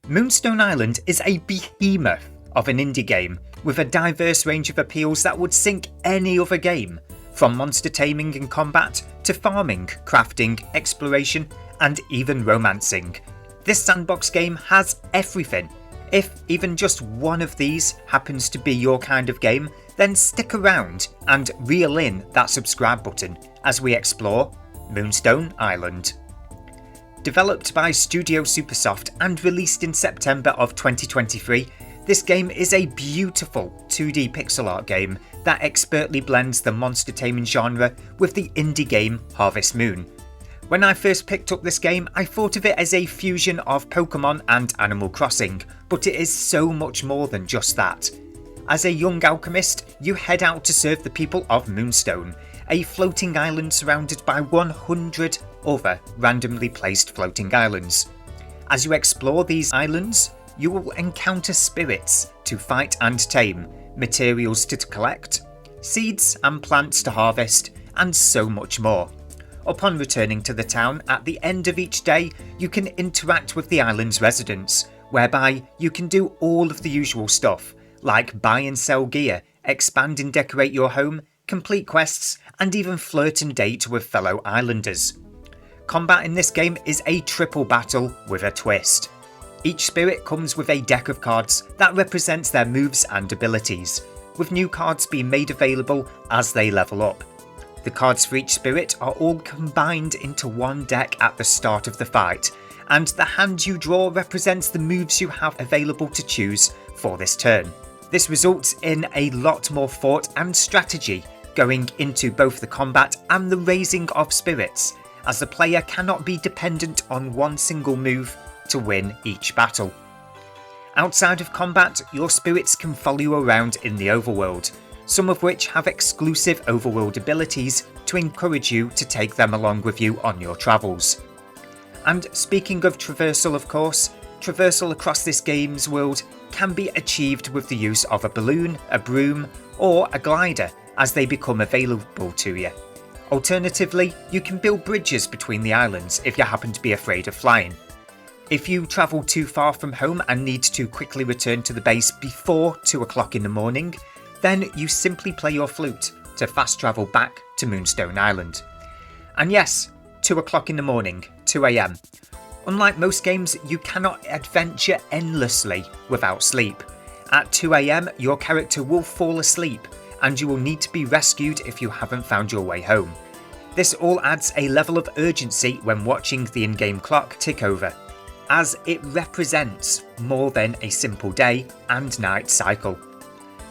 Moonstone Island is a behemoth of an indie game with a diverse range of appeals that would sink any other game, from monster taming and combat to farming, crafting, exploration, and even romancing. This sandbox game has everything. If even just one of these happens to be your kind of game, then stick around and reel in that subscribe button as we explore Moonstone Island. Developed by Studio Supersoft and released in September of 2023, this game is a beautiful 2D pixel art game that expertly blends the monster taming genre with the indie game Harvest Moon. When I first picked up this game, I thought of it as a fusion of Pokemon and Animal Crossing, but it is so much more than just that. As a young alchemist, you head out to serve the people of Moonstone, a floating island surrounded by 100 other randomly placed floating islands. As you explore these islands, you will encounter spirits to fight and tame, materials to collect, seeds and plants to harvest, and so much more. Upon returning to the town at the end of each day, you can interact with the island's residents, whereby you can do all of the usual stuff, like buy and sell gear, expand and decorate your home, complete quests, and even flirt and date with fellow islanders. Combat in this game is a triple battle with a twist. Each spirit comes with a deck of cards that represents their moves and abilities, with new cards being made available as they level up. The cards for each spirit are all combined into one deck at the start of the fight, and the hand you draw represents the moves you have available to choose for this turn. This results in a lot more thought and strategy going into both the combat and the raising of spirits, as the player cannot be dependent on one single move to win each battle. Outside of combat, your spirits can follow you around in the overworld, some of which have exclusive overworld abilities to encourage you to take them along with you on your travels. And speaking of traversal, of course, traversal across this game's world can be achieved with the use of a balloon, a broom, or a glider as they become available to you. Alternatively, you can build bridges between the islands if you happen to be afraid of flying. If you travel too far from home and need to quickly return to the base before 2 o'clock in the morning, then you simply play your flute to fast travel back to Moonstone Island. And yes, 2 o'clock in the morning, 2 AM. Unlike most games, you cannot adventure endlessly without sleep. At 2 AM, your character will fall asleep, and you will need to be rescued if you haven't found your way home. This all adds a level of urgency when watching the in-game clock tick over, as it represents more than a simple day and night cycle.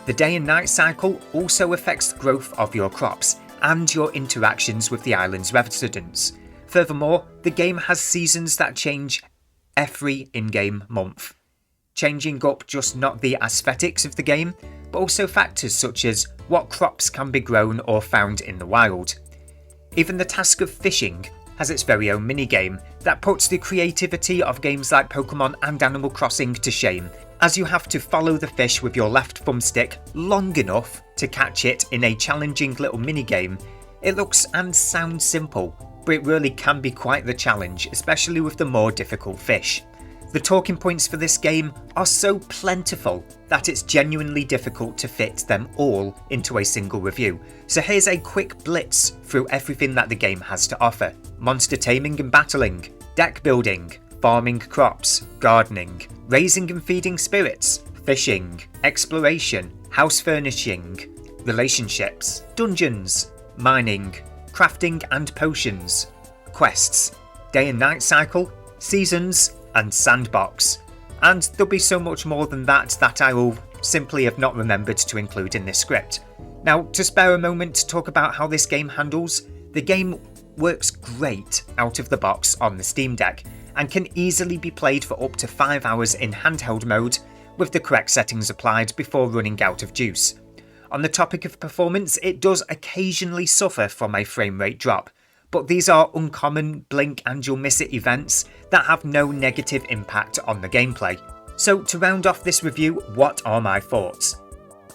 The day and night cycle also affects the growth of your crops and your interactions with the island's residents. Furthermore, the game has seasons that change every in-game month, changing up just not the aesthetics of the game, but also factors such as what crops can be grown or found in the wild. Even the task of fishing has its very own minigame that puts the creativity of games like Pokemon and Animal Crossing to shame, as you have to follow the fish with your left thumbstick long enough to catch it in a challenging little minigame. It looks and sounds simple, but it really can be quite the challenge, especially with the more difficult fish. The talking points for this game are so plentiful that it's genuinely difficult to fit them all into a single review, so here's a quick blitz through everything that the game has to offer. Monster taming and battling, deck building, farming crops, gardening, raising and feeding spirits, fishing, exploration, house furnishing, relationships, dungeons, mining, crafting and potions, quests, day and night cycle, seasons, and sandbox. And there'll be so much more than that I will simply have not remembered to include in this script. Now, to spare a moment to talk about how this game handles, the game works great out of the box on the Steam Deck and can easily be played for up to 5 hours in handheld mode with the correct settings applied before running out of juice. On the topic of performance, it does occasionally suffer from a frame rate drop, but these are uncommon blink and you'll miss it events that have no negative impact on the gameplay. So to round off this review, what are my thoughts?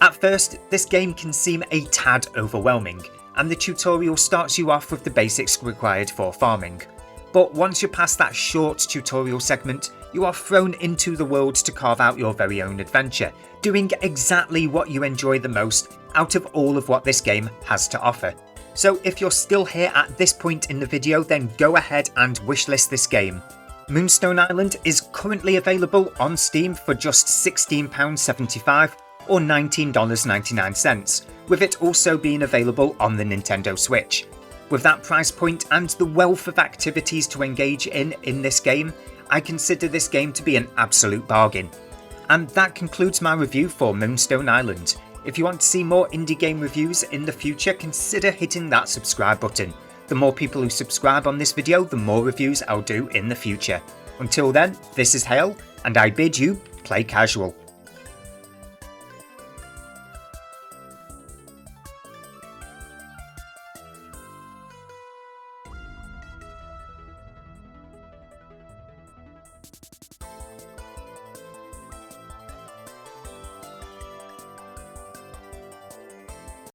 At first, this game can seem a tad overwhelming, and the tutorial starts you off with the basics required for farming. but once you're past that short tutorial segment, you are thrown into the world to carve out your very own adventure, doing exactly what you enjoy the most out of all of what this game has to offer. So if you're still here at this point in the video, then go ahead and wishlist this game. Moonstone Island is currently available on Steam for just £16.75 or $19.99, with it also being available on the Nintendo Switch. With that price point and the wealth of activities to engage in this game, I consider this game to be an absolute bargain. And that concludes my review for Moonstone Island. If you want to see more indie game reviews in the future, consider hitting that subscribe button. The more people who subscribe on this video, the more reviews I'll do in the future. Until then, this is Hale, and I bid you play casual.